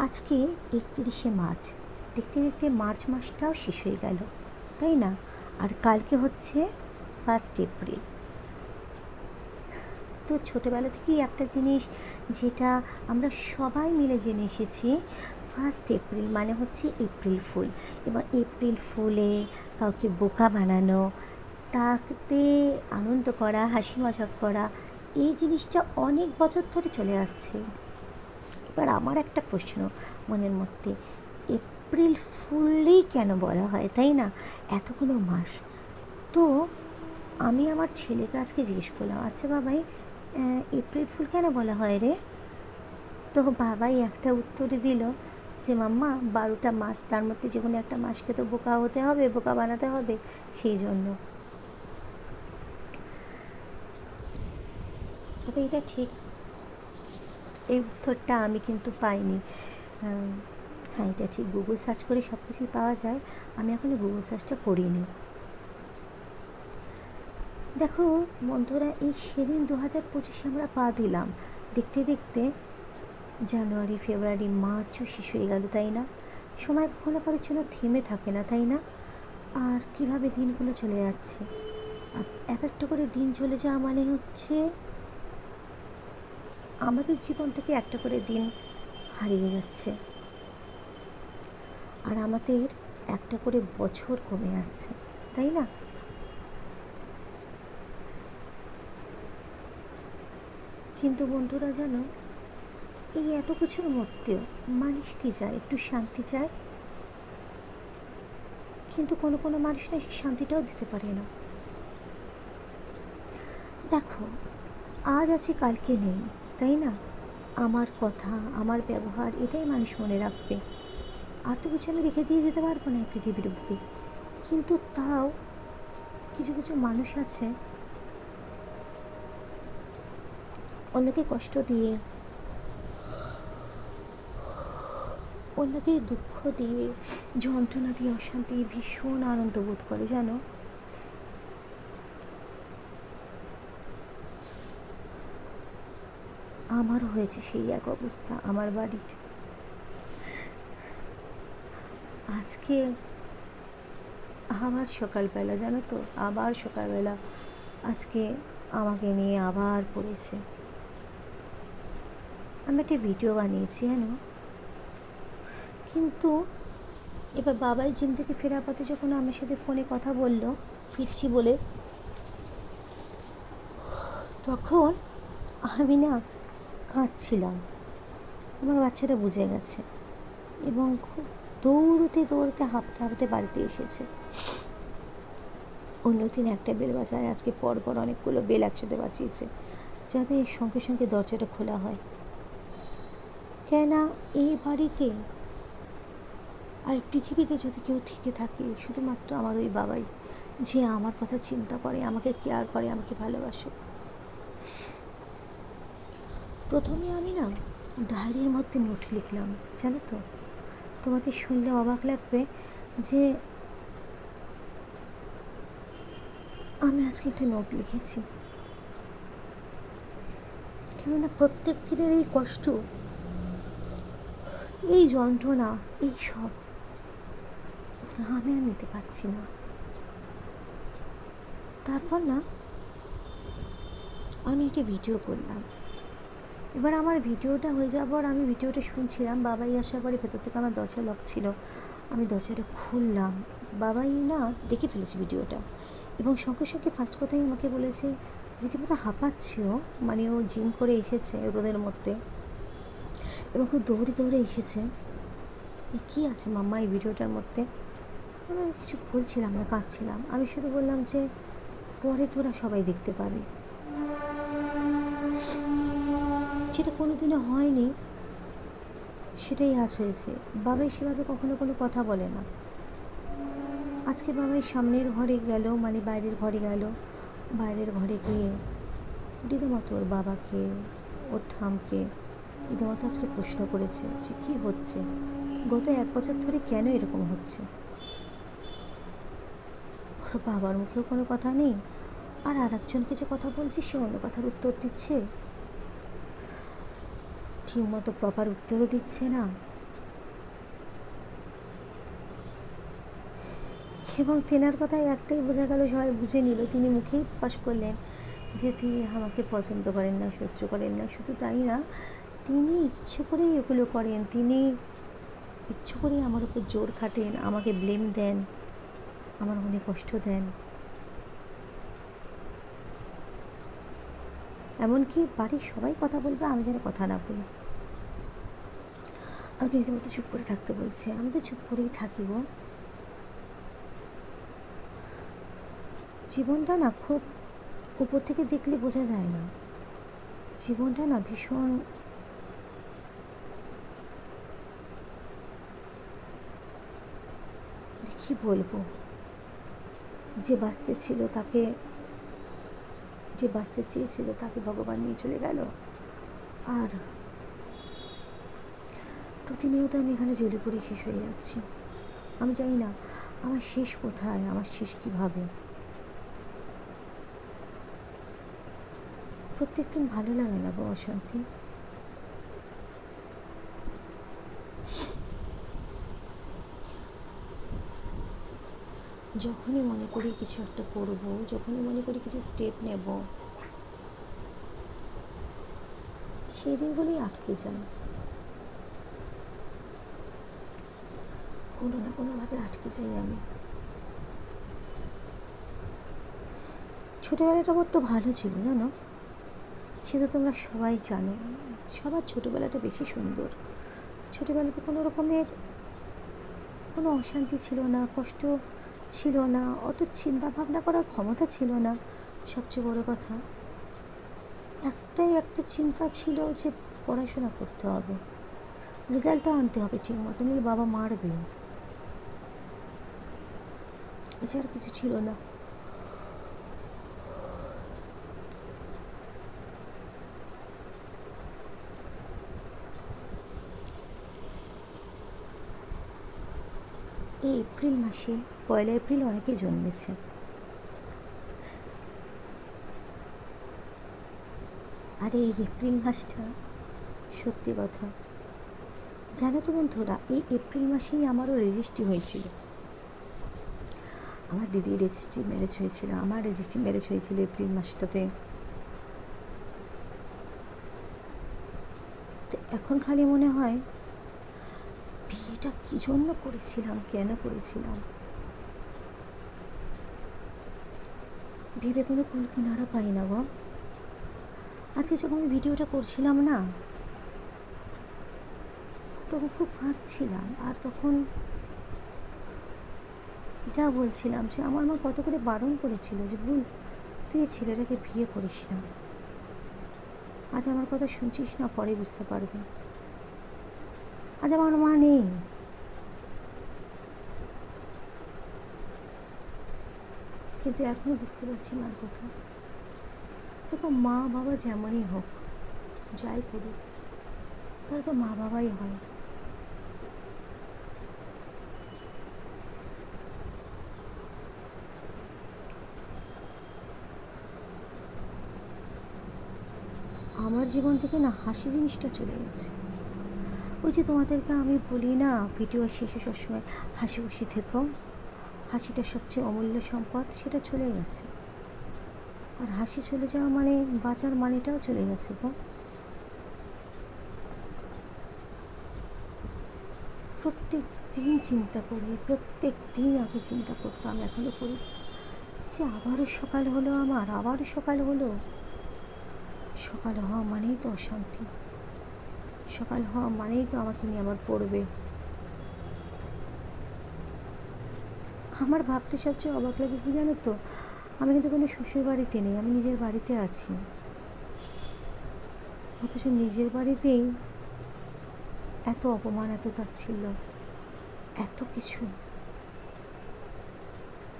আজকে 31শে মার্চ। দেখতে দেখতে মার্চ মাসটাও শেষ হয়ে গেল, তাই না? আর কালকে হচ্ছে 1 এপ্রিল। তো ছোটোবেলা থেকেই একটা জিনিস যেটা আমরা সবাই মিলে জেনে এসেছি, 1 এপ্রিল মানে হচ্ছে এপ্রিল ফুল। এবং এপ্রিল ফুলে কাউকে বোকা বানানো, তাতে আনন্দ করা, হাসি মজাক করা, এই জিনিসটা অনেক বছর ধরে চলে আসছে। এবার আমার একটা প্রশ্ন মনের মধ্যে, এপ্রিল ফুলই কেন বলা হয়, তাই না? এতগুলো মাস। তো আমি আমার ছেলেকে আজকে জিজ্ঞেস করলাম, আচ্ছা বাবাই, এপ্রিল ফুল কেন বলা হয় রে? তো বাবাই একটা উত্তরে দিল যে মাম্মা 12টা মাস, তার মধ্যে যে কোনো একটা মাসকে তো বোকা হতে হবে, বোকা বানাতে হবে, সেই জন্য। তবে এটা ঠিক, এই উত্তরটা আমি কিন্তু পাইনি। হ্যাঁ, এটা ঠিক, গুগল সার্চ করে সব কিছুই পাওয়া যায়, আমি এখনও গুগল সার্চটা করিনি। দেখো বন্ধুরা, এই সেদিন 2025-এ আমরা পা দিলাম, দেখতে দেখতে জানুয়ারি, ফেব্রুয়ারি, মার্চও শেষ হয়ে গেল, তাই না? সময় কখনো কারোর জন্য থেমে থাকে না, তাই না? আর কীভাবে দিনগুলো চলে যাচ্ছে, আর এক একটা করে দিন চলে যাওয়া মানে হচ্ছে আমাদের জীবন থেকে একটা করে দিন হারিয়ে যাচ্ছে, আর আমাদের একটা করে বছর কমে আসছে, তাই না? কিন্তু বন্ধুরা জানো, এই এত কিছুর মধ্যেও মানুষ কি চায়? একটু শান্তি চায়। কিন্তু কোনো কোনো মানুষ না সেই শান্তিটাও দিতে পারে না। দেখো, আজ আছি কালকে নেই, তাই না? আমার কথা, আমার ব্যবহার, এটাই মানুষ মনে রাখবে। আর তো কিছু আমি রেখে দিয়ে যেতে পারবো না এই পৃথিবীর বুকে। কিন্তু তাও কিছু কিছু মানুষ আছে, অন্যকে কষ্ট দিয়ে, অন্যকে দুঃখ দিয়ে, যন্ত্রণা দিয়ে, অশান্তি, ভীষণ আনন্দ বোধ করে, জানো? আমারও হয়েছে সেই এক অবস্থা আমার বাড়ির। আজকে আবার সকালবেলা, জানো তো, আবার সকালবেলা আজকে আমাকে নিয়ে আবার পড়েছে। আমি একটা ভিডিও বানিয়েছি, জানো? কিন্তু এবার বাবাই জিম থেকে ফেরার পথে যখন আমার সাথে ফোনে কথা বললো ফিরছি বলে, তখন আমি না কাঁদছিলাম। আমার বাচ্চাটা বুঝে গেছে এবং খুব দৌড়তে দৌড়তে হাঁপতে হাঁপতে বাড়িতে এসেছে। অন্যদিন একটা বেল বাজায়, আজকে পরপর অনেকগুলো বেল একসাথে বাজিয়েছে, যাতে সঙ্গে সঙ্গে দরজাটা খোলা হয়। কেননা এই বাড়িতে আর পৃথিবীতে যদি কেউ থেকে থাকে, শুধুমাত্র আমার ওই বাবাই, যে আমার কথা চিন্তা করে, আমাকে কেয়ার করে, আমাকে ভালোবাসে। প্রথমে আমি না ডায়েরির মধ্যে নোট লিখলাম, জানো তো? তোমাদের শুনলে অবাক লাগবে যে আমি আজকে একটা নোট লিখেছি। কেননা প্রত্যেক দিনের এই কষ্ট, এই যন্ত্রণা, এই সব আমি আর নিতে পারছি না। তারপর না আমি একটা ভিডিও করলাম। এবার আমার ভিডিওটা হয়ে যাওয়ার পর আমি ভিডিওটা শুনছিলাম, বাবাই আসার পরে ভেতর থেকে আমার দরজা লক ছিল, আমি দরজাটা খুললাম। বাবাই না দেখে ফেলেছে ভিডিওটা, এবং সঙ্গে সঙ্গে ফার্স্ট কথাই আমাকে বলেছে, রীতিমতো হাঁপাচ্ছিল, মানে ও জিম করে এসেছে রোদের মধ্যে এবং খুব দৌড়ে দৌড়ে এসেছে। কী আছে মাম্মা এই ভিডিওটার মধ্যে? আমি কিছু বলছিলাম না, কাঁদছিলাম। আমি শুধু বললাম যে পরে তোরা সবাই দেখতে পাবি। যেটা কোনোদিনও হয়নি, সেটাই আজ হয়েছে। বাবাই সেভাবে কখনো কোনো কথা বলে না। আজকে বাবাই সামনের ঘরে গেল, মানে বাইরের ঘরে গেল, বাইরের ঘরে গিয়ে রীতিমতো ওর বাবাকে, ওর ঠামকে রীতিমতো আজকে প্রশ্ন করেছে যে কী হচ্ছে, গত 1 বছর ধরে কেন এরকম হচ্ছে। ওর বাবার মুখেও কোনো কথা নেই, আর একজনকে যে কথা বলছি সে অন্য কথার উত্তর দিচ্ছে, ঠিকমতো প্রপার উত্তরও দিচ্ছে না। এবং তেনার কথায় একটাই বোঝা গেল, সবাই বুঝে নিল, তিনি মুখেই প্রকাশ করলেন যে তিনি আমাকে পছন্দ করেন না, সহ্য করেন না। শুধু তাই না, তিনি ইচ্ছে করেই এগুলো করেন, তিনি ইচ্ছে করেই আমার উপর জোর খাটেন, আমাকে ব্লেম দেন, আমার মনে কষ্ট দেন। এমনকি বাড়ির সবাই কথা বলবে, আমি যেন কথা না বলি। আমাকে রীতিমতো চুপ করে থাকতে বলছে, আমি তো চুপ করেই থাকি গো। জীবনটা না খুব উপর থেকে দেখলে বোঝা যায় না, জীবনটা না ভীষণ কী বলবো, যে বাঁচতে ছিল তাকে, যে বাঁচতে চেয়েছিল তাকে ভগবান নিয়ে চলে গেল। আর প্রতিনিয়ত আমি এখানে জ্বলে পড়ে শেষ হয়ে যাচ্ছি। আমি জানি না আমার শেষ কোথায়, আমার শেষ কীভাবে। প্রত্যেক দিন ভালো লাগে না গো অশান্তি। যখনই মনে করি কিছু একটা করবো, যখনই মনে করি কিছু স্টেপ নেব, সেই দিনগুলোই আটকে যায়, কোনো না কোনোভাবে আটকে যাই আমি। ছোটোবেলাটা বড্ড ভালো ছিল জানো, সেটা তোমরা সবাই জানো। সবার ছোটোবেলাটা বেশি সুন্দর। ছোটোবেলাতে কোনো রকমের কোনো অশান্তি ছিল না, কষ্ট ছিল না, অত চিন্তা ভাবনা করার ক্ষমতা ছিল না। সবচেয়ে বড় কথা, একটাই একটা চিন্তা ছিল যে পড়াশোনা করতে হবে, রেজাল্টটা আনতে হবে ঠিক মতো, নইলে বাবা মারবে। এছাড়া কিছু ছিল না। এই এপ্রিল মাসে, 1 এপ্রিল অনেকে জন্মেছে। আর এই এপ্রিল মাসটা সত্যি কথা, জানো তো বন্ধুরা, এই এপ্রিল মাসেই আমারও রেজিস্ট্রি হয়েছিল। আমার দিদির রেজিস্ট্রি ম্যারেজ হয়েছিল, আমার রেজিস্ট্রি ম্যারেজ হয়েছিল এপ্রিল মাসটাতে। তো এখন খালি মনে হয় বিয়েটা কী জন্য করেছিলাম, কেন করেছিলাম, ভেবে কোনো কুল কিনারা পাই না গো। আজকে যখন আমি ভিডিওটা করছিলাম না, তখন খুব কাঁদছিলাম। আর তখন এটা বলছিলাম যে আমার মা কত করে বারণ করেছিল যে ভুল, তুই এই ছেলেটাকে বিয়ে করিস না। আজ আমার কথা শুনছিস না, পরে বুঝতে পারবি। আজ আমার মা নেই, কিন্তু এখনও বুঝতে পারছি মার কথা। দেখো, মা বাবা যেমনই হোক, যাই করুক, তারা তো মা বাবাই হয়। আমার জীবন থেকে না হাসি জিনিসটা চলে গেছে। ওই যে তোমাদেরকে আমি বলি না, ভিডিও শেষে সবসময় হাসি খুশি থেকো, হাসিটা সবচেয়ে অমূল্য সম্পদ, সেটা চলে গেছে। আর হাসি চলে যাওয়া মানে বাঁচার মানেটাও চলে গেছে গো। প্রত্যেক দিন চিন্তা করি, প্রত্যেক দিন আগে চিন্তা করতাম, এখনও করি, যে আবারও সকাল হলো, আমার আবারও সকাল হলো। সকাল হওয়া মানেই তো অশান্তি, সকাল হওয়া মানেই তো আমাকে নিয়ে আবার পড়বে। আমার ভাবতে সবচেয়ে অবাক লাগে কি জানো তো, আমি কিন্তু কোনো শ্বশুর বাড়িতে নেই, আমি নিজের বাড়িতে আছি। অথচ নিজের বাড়িতেই এত অপমান, এত তাচ্ছিল্য, এত কিছু।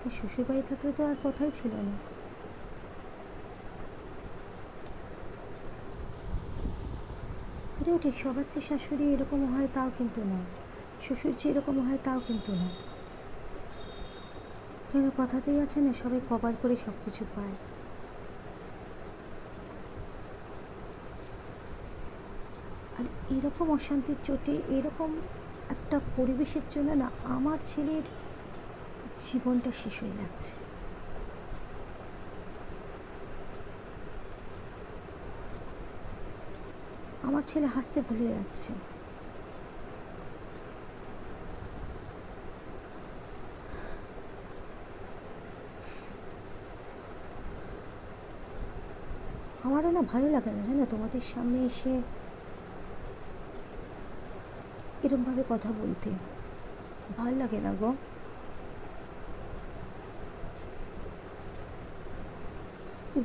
তো শ্বশুর বাড়ি থাকলে তো আর কথাই ছিল না। এটাও ঠিক, সবার চেয়ে শাশুড়ি এরকম হয় তাও কিন্তু না, শ্বশুর চেয়ে এরকম হয় তাও কিন্তু না। কেন, কথাতেই আছে না, সবাই কপাল করে সব কিছু পায়। আর এরকম অশান্তির চোটে, এরকম একটা পরিবেশের জন্য না আমার ছেলের জীবনটা শেষ হয়ে যাচ্ছে। আমার ছেলে হাসতে ভুলে যাচ্ছে। আমারও না ভালো লাগে না জানো তোমাদের সামনে এসে এরমভাবে কথা বলতে। ভাল লাগে না গো।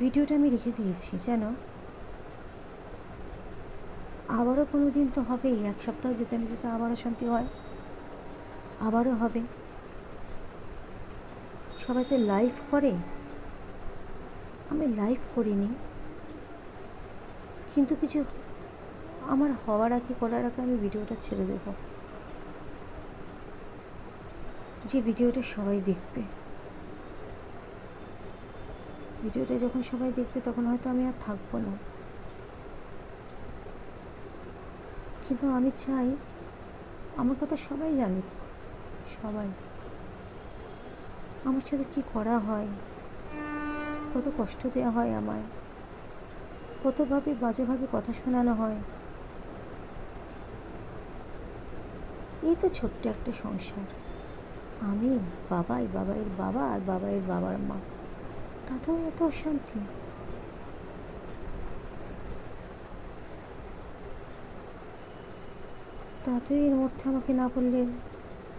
ভিডিওটা আমি রেখে দিয়েছি জানো, আবারও কোনো দিন তো হবেই, এক সপ্তাহ যেতে না যেতে আবারও শান্তি হয়, আবারও হবে। সবাই তো লাইভ করে, আমি লাইভ করিনি, কিন্তু কিছু আমার হওয়ার আগে করার আগে আমি ভিডিওটা ছেড়ে দেব, যে ভিডিওটা সবাই দেখবে। ভিডিওটা যখন সবাই দেখবে তখন হয়তো আমি আর থাকবো না, কিন্তু আমি চাই আমার কথা সবাই জানুক, সবাই আমার সাথে কী করা হয়, কত কষ্ট দেওয়া হয় আমায়, কতভাবে বাজেভাবে কথা শোনানো হয়। এই তো ছোট্ট একটা সংসার, আমি, বাবাইয়ের বাবা আর বাবাইয়ের বাবার মা, তাতেও এত অশান্তি। তাতেও এর মধ্যে আমাকে না বললে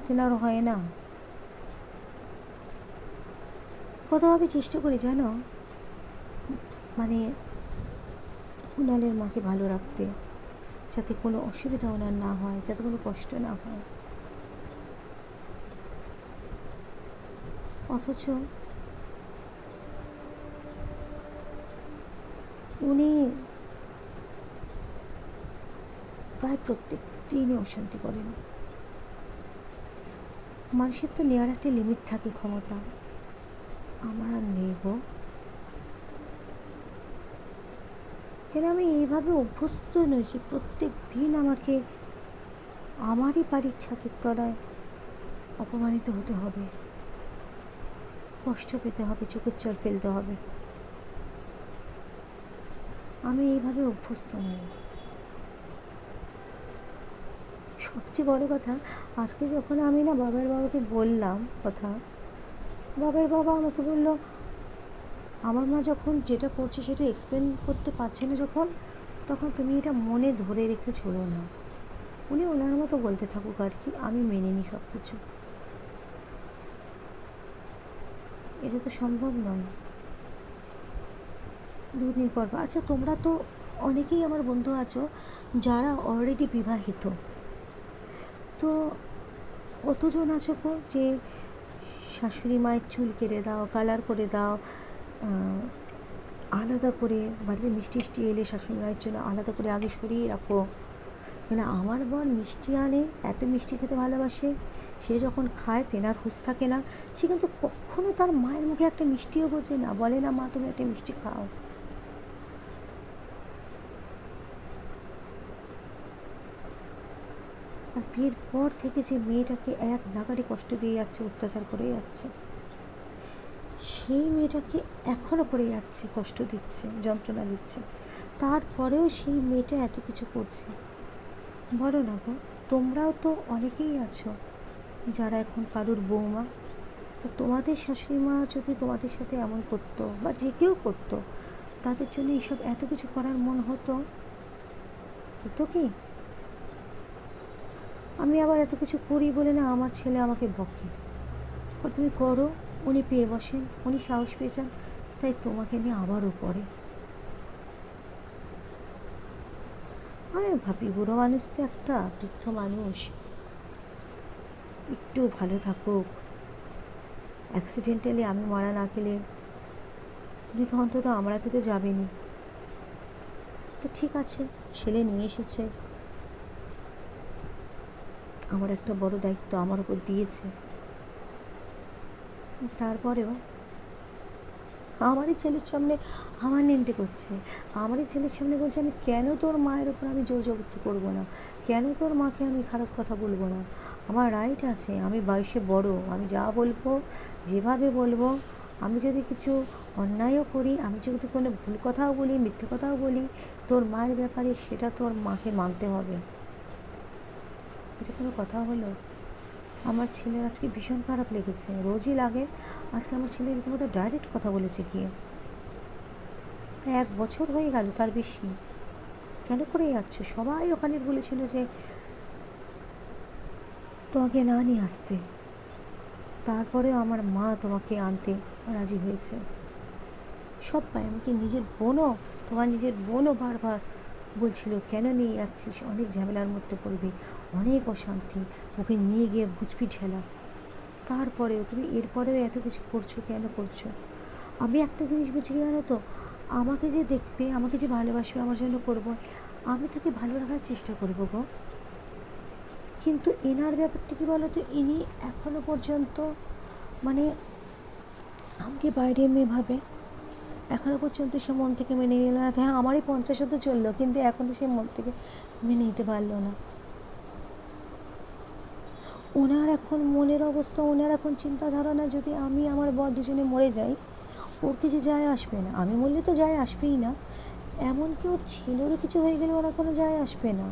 তেনার হয় না। কতভাবে চেষ্টা করি জানো, মানে কুণালের মাকে ভালো রাখতে, যাতে কোনো অসুবিধা ওনার না হয়, যাতে কোনো কষ্ট না হয়, অথচ উনি প্রায় প্রত্যেক দিনই অশান্তি করেন। মানুষের তো নেওয়ার একটা লিমিট থাকে, ক্ষমতা, আমার আর নেই গো। কেন আমি এইভাবে অভ্যস্ত নই যে প্রত্যেক দিন আমাকে আমারই বাড়ির ছাদের তলায় অপমানিত হতে হবে, কষ্ট পেতে হবে, চোখের জল ফেলতে হবে। আমি এইভাবে অভ্যস্ত নই। সবচেয়ে বড় কথা, আজকে যখন আমি না বাবার বাবাকে বললাম কথা, বাবার বাবা আমাকে বলল, আমার মা যখন যেটা করছে সেটা এক্সপ্লেন করতে পারছে না যখন, তখন তুমি এটা মনে ধরে রেখে চলো না। উনি ওনার মতো বলতে থাকুক আর কি, আমি মেনে নিই সব কিছু। এটা তো সম্ভব নয় দুদিন পর। আচ্ছা, তোমরা তো অনেকেই আমার বন্ধু আছো যারা অলরেডি বিবাহিত, তো কতজন আছো গো যে শাশুড়ি মায়ের চুল কেটে দাও, কালার করে দাও, আলাদা করে বাড়িতে মিষ্টি টিষ্টি এলে শাশুড়ি মায়ের জন্য আলাদা করে আগে সরিয়ে রাখো। মানে আমার বোন মিষ্টি আনে, এত মিষ্টি খেতে ভালোবাসে, সে যখন খায় তেনার হুঁশ থাকে না, সে কিন্তু কখনো তার মায়ের মুখে একটা মিষ্টিও বোঝে না, বলে না মা তুমি একটা মিষ্টি খাও। আর বিয়ের পর থেকে যে মেয়েটাকে এক নাগাড়ে কষ্ট দিয়ে যাচ্ছে, অত্যাচার করে যাচ্ছে, সেই মেয়েটাকে এখনও করে যাচ্ছে, কষ্ট দিচ্ছে, যন্ত্রণা দিচ্ছে, তারপরেও সেই মেয়েটা এত কিছু করছে। বলো না গো, তোমরাও তো অনেকেই আছো যারা এখন কারুর বৌমা, তো তোমাদের শাশুড়ি মা যদি তোমাদের সাথে এমন করতো, বা যে কেউ করতো, তাদের জন্য এইসব এত কিছু করার মন হতো? হতো কি? আমি আবার এত কিছু করি বলে না আমার ছেলে আমাকে বকে, আর তুমি করো, উনি পেয়ে বসেন, উনি সাহস পেয়েছেন, তাই তোমাকে নিয়ে আবারও পড়ে। আমি ভাবি বুড়ো মানুষ তো, একটা বৃদ্ধ মানুষ, একটু ভালো থাকুক, অ্যাক্সিডেন্টালি আমি মারা না গেলে উনি তো অন্তত আমরা তো যাবেনি। তো ঠিক আছে, ছেলে নিয়ে এসেছে, আমার একটা বড় দায়িত্ব আমার উপর দিয়েছে, তারপরেও আমারই ছেলের সামনে আমার নিন্দে করছে, আমারই ছেলের সামনে বলছে আমি কেন তোর মায়ের ওপর আমি জোর জবরদস্তি করবো না, কেন তোর মাকে আমি খারাপ কথা বলবো না, আমার রাইট আছে, আমি বয়সে বড়, আমি যা বলবো যেভাবে বলবো, আমি যদি কিছু অন্যায়ও করি, আমি যদি কোনো ভুল কথাও বলি, মিথ্যে কথাও বলি তোর মায়ের ব্যাপারে, সেটা তোর মাকে মানতে হবে। এটা কোনো কথা হলো? আমার ছেলের আজকে ভীষণ খারাপ লেগেছে, রোজই লাগে, আজকে আমার ছেলে রীতিমতো ডাইরেক্ট কথা বলেছে গিয়ে। 1 বছর হয়ে গেল, তার বেশি। কেন করে যাচ্ছ? সবাই ওখানে বলেছিল যে তোমাকে না নিয়ে আসতে, তারপরেও আমার মা তোমাকে আনতে রাজি হয়েছে। সবাই, এমনকি নিজের বোনও, তোমার নিজের বোনও বারবার বলছিল কেন নিয়ে যাচ্ছিস, অনেক ঝামেলার মধ্যে পড়বি, অনেক অশান্তি, ওকে নিয়ে গিয়ে বুঝবি ঠেলা। তারপরেও তুমি এরপরেও এত কিছু করছো, কেন করছো? আমি একটা জিনিস বুঝি জানো তো, আমাকে যে দেখবে, আমাকে যে ভালোবাসবে, আমার জন্য করবো, আমি তাকে ভালো রাখার চেষ্টা করবো গো। কিন্তু এনার ব্যাপারটা কী বলো তো, ইনি এখনো পর্যন্ত মানে আমাকে বাইরের মেয়ে ভাবে, এখনো পর্যন্ত সে মন থেকে মেনে নিল না। হ্যাঁ, আমারই 50 হতে চললো, কিন্তু এখনও সে মন থেকে মেনে নিতে পারলো না। ওনার এখন মনের অবস্থা, ওনার এখন চিন্তা ধারণা, যদি আমি আমার বর দুজনে মরে যাই ওর কিছু যায় আসবে না, আমি মরলে তো যায় আসবেই না, এমনকি ওর ছেলেরও কিছু হয়ে গেলে ওরা কোনো যায় আসবে না।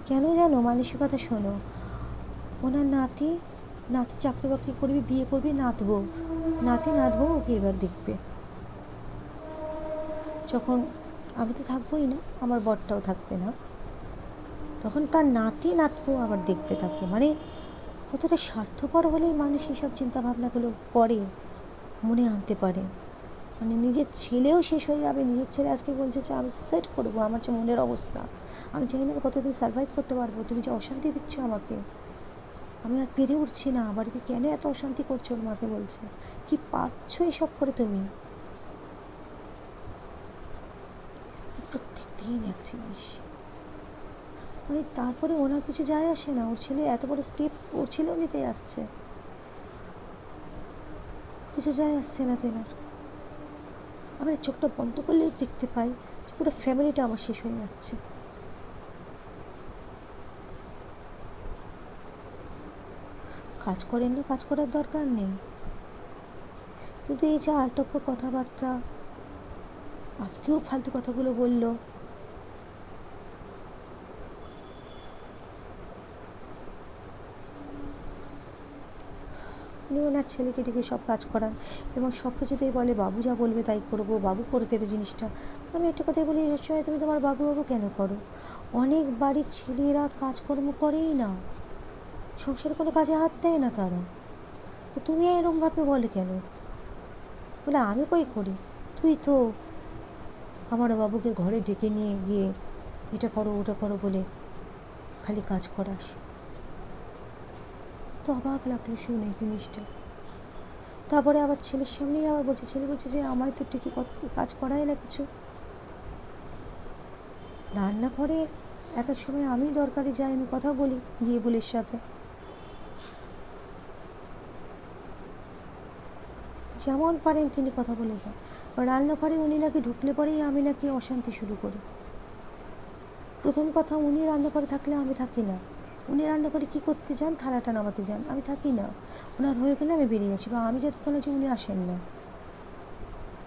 কেন জানো? মানসিকতা শোনো, ওনার নাতি, নাতি চাকরি বাকরি করবি, বিয়ে করবি, নাতবো, নাতি নাতবো ওকে এবার দেখবে, যখন আমি তো থাকবোই না, আমার বরটাও থাকবে না, তখন তার নাতি নাতবো আবার দেখবে তাকে। মানে কতটা স্বার্থপর হলেই মানুষ এইসব চিন্তাভাবনাগুলো করে, মনে আনতে পারে। মানে নিজের ছেলেও শেষ হয়ে যাবে, নিজের ছেলে আজকে বলছে যে আমি সুসাইড করবো, আমার যে মনের অবস্থা, আমি জানি না কতদিন সার্ভাইভ করতে পারবো, তুমি যে অশান্তি দিচ্ছ আমাকে, আমি আর পেরে উঠছি না, বাড়িতে কেন এত অশান্তি করছো, ওর মাকে বলছে। কি পাচ্ছ এসব করে তুমি? প্রত্যেক দিন এক জিনিস। মানে তারপরে ওনার কিছু যায় আসে না, ওর ছেলে এত বড় স্টেপ ওর ছেলেও নিতে যাচ্ছে, কিছু যায় আসছে না তেনার। আমার চোখটা বন্ধ করলেই দেখতে পাই পুরো ফ্যামিলিটা আমার শেষ হয়ে যাচ্ছে। কাজ করেন না, কাজ করার দরকার নেই, কিন্তু এই যে আলটপ্প কথাবার্তা, আজকেও ফালতু কথাগুলো বললো। উনি ওনার ছেলেকে ডেকে সব কাজ করান, এবং সব কিছুতেই বলে বাবু যা বলবে তাই করবো, বাবু করে দেবে জিনিসটা। আমি একটা কথাই বলি, সবসময় তুমি তোমার বাবু বাবু কেন করো? অনেক বাড়ির ছেলেরা কাজকর্ম করেই না, সংসারে কোনো কাজে হাত দেয় না তারা, তো তুমি এরকমভাবে বলে কেন? বলে আমি কই করি, তুই তো আমার বাবুকে ঘরে ডেকে নিয়ে গিয়ে এটা করো ওটা করো বলে খালি কাজ করাস। তো অবাক লাগলো শুনে জিনিসটা। তারপরে আবার ছেলের সামনেই আবার বলছে, ছেলে বলছে যে আমায় তো ঠিকই কাজ করায় না কিছু। রান্নাঘরে এক এক সময় আমি দরকারে যাই, আমি কথা বলি গিয়ে বুলির সাথে, যেমন পারেন তিনি কথা বলে যান। রান্নাঘরে উনি নাকি ঢুকলে পরেই আমি নাকি অশান্তি শুরু করি। প্রথম কথা, উনি রান্নাঘরে থাকলে আমি থাকি না, উনি রান্নাঘরে কী করতে যান, থালাটা নামাতে যান, আমি থাকি না, ওনার হয়ে গেলে আমি বেরিয়ে আসি, বা আমি যতক্ষণ আছি উনি আসেন না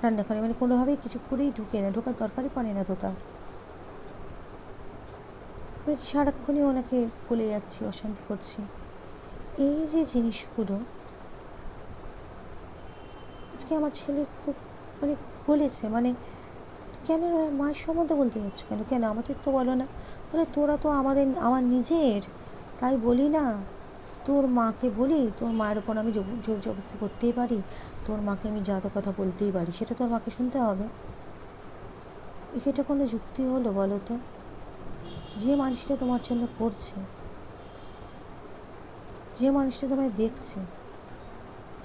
রান্নাঘরে, মানে কোনোভাবেই কিছু করেই ঢুকে না, ঢোকার দরকারই পড়ে না তো তার। আমি সারাক্ষণই ওনাকে বলে যাচ্ছি, অশান্তি করছি। এই যে জিনিসগুলো আজকে আমার ছেলে খুব মানে বলেছে, মানে কেন মায়ের সম্বন্ধে বলতে যাচ্ছ কেন, কেন আমাদের তো বলো না? বলে তোরা তো আমাদের, আমার নিজের, তাই বলি না, তোর মাকে বলি, তোর মায়ের ওপর আমি জোর জবরদস্তি করতেই পারি, তোর মাকে আমি যা তা কথা বলতেই পারি, সেটা তোর মাকে শুনতে হবে? এটা কোনো যুক্তি হলো বলো তো? যে মানুষটা তোমার জন্য করছে, যে মানুষটা তোমায় দেখছে,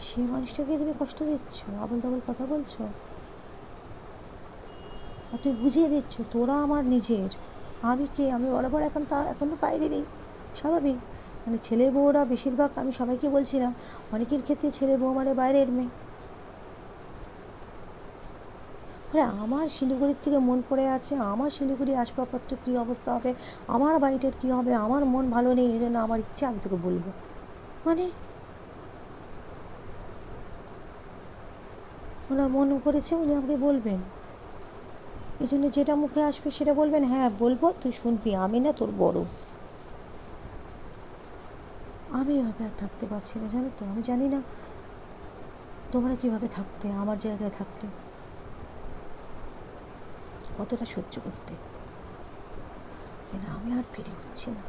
সেই মানুষটাকে তুমি কষ্ট দিচ্ছ, আবল তাবল কথা বলছো, আর তুই বুঝিয়ে দিচ্ছ তোরা আমার নিজের, আমি কে, আমি বরাবর এখন তা এখনও বাইরে নেই, স্বাভাবিক। মানে ছেলে বউরা বেশিরভাগ, আমি সবাইকে বলছি না, অনেকের ক্ষেত্রে ছেলে বউ মানে বাইরের মেয়ে, আরে আমার শিলিগুড়ির থেকে মন পড়ে আছে, আমার শিলিগুড়ি আসবাবপত্র কী অবস্থা হবে, আমার বাড়িটার কী হবে, আমার মন ভালো নেই, এই জন্য আমার ইচ্ছে আমি তোকে বলবো। মানে ওনার মন করেছে উনি আমাকে বলবেন, এই জন্য যেটা মুখে আসবে সেটা বলবেন। হ্যাঁ বলবো, তুই শুনবি, আমি না তোর বড়। আমি এভাবে আর থাকতে পারছি না, জানো তো। আমি জানি না তোমরা কীভাবে থাকতে, আমার জায়গায় থাকতে কতটা সহ্য করতে, কিন্তু আমি আর ফিরে হচ্ছি না।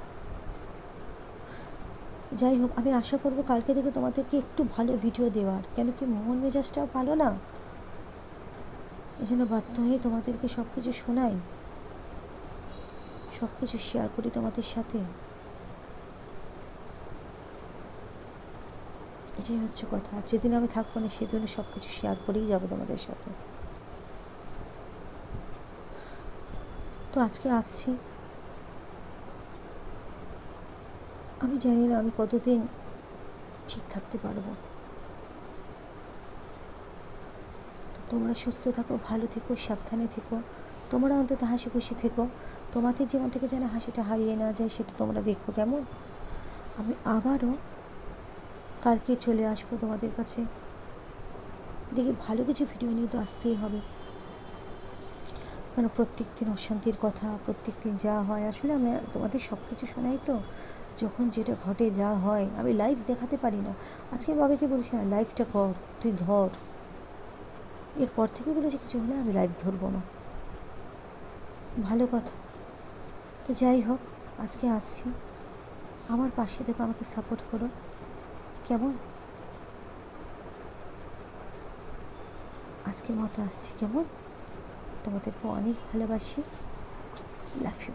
যাই হোক, আমি আশা করবো কালকে থেকে তোমাদেরকে একটু ভালো ভিডিও দেওয়ার, কেন কি মন মেজাজটাও ভালো না, এই জন্য বাধ্য হয়ে তোমাদেরকে সব কিছু শোনাই, সব কিছু শেয়ার করি তোমাদের সাথে। এটাই হচ্ছে কথা। যেদিন আমি থাকবো না সেদিন সব কিছু শেয়ার করেই যাবো তোমাদের সাথে। তো আজকে আসছি, আমি জানি না আমি কতদিন ঠিক থাকতে পারবো। তোমরা সুস্থ থাকো, ভালো থেকো, সাবধানে থেকো, তোমরা অন্তত হাসি খুশি থেকো, তোমাদের জীবন থেকে যেন হাসিটা হারিয়ে না যায় সেটা তোমরা দেখো, কেমন। আমি আবারও কালকে চলে আসবো তোমাদের কাছে, দেখি ভালো কিছু ভিডিও নিয়ে তো আসতেই হবে, কারণ প্রত্যেক দিন অশান্তির কথা, প্রত্যেক দিন যা হয়, আসলে আমি তোমাদের সব কিছু শোনাই তো, যখন যেটা ঘটে যা হয়। আমি লাইভ দেখাতে পারি না। আজকে বাবাকে বলেছি না লাইভটা কর, তুই ধর, এরপর থেকে বলেছি কিছু হলে আমি লাইভ ধরবো না। ভালো কথা। তো যাই হোক, আজকে আসছি, আমার পাশে দেখো, আমাকে সাপোর্ট করো, কেমন। আজকের মতো আসছি, কেমন। তোমাদেরকে অনেক ভালোবাসি, লাভ ইউ।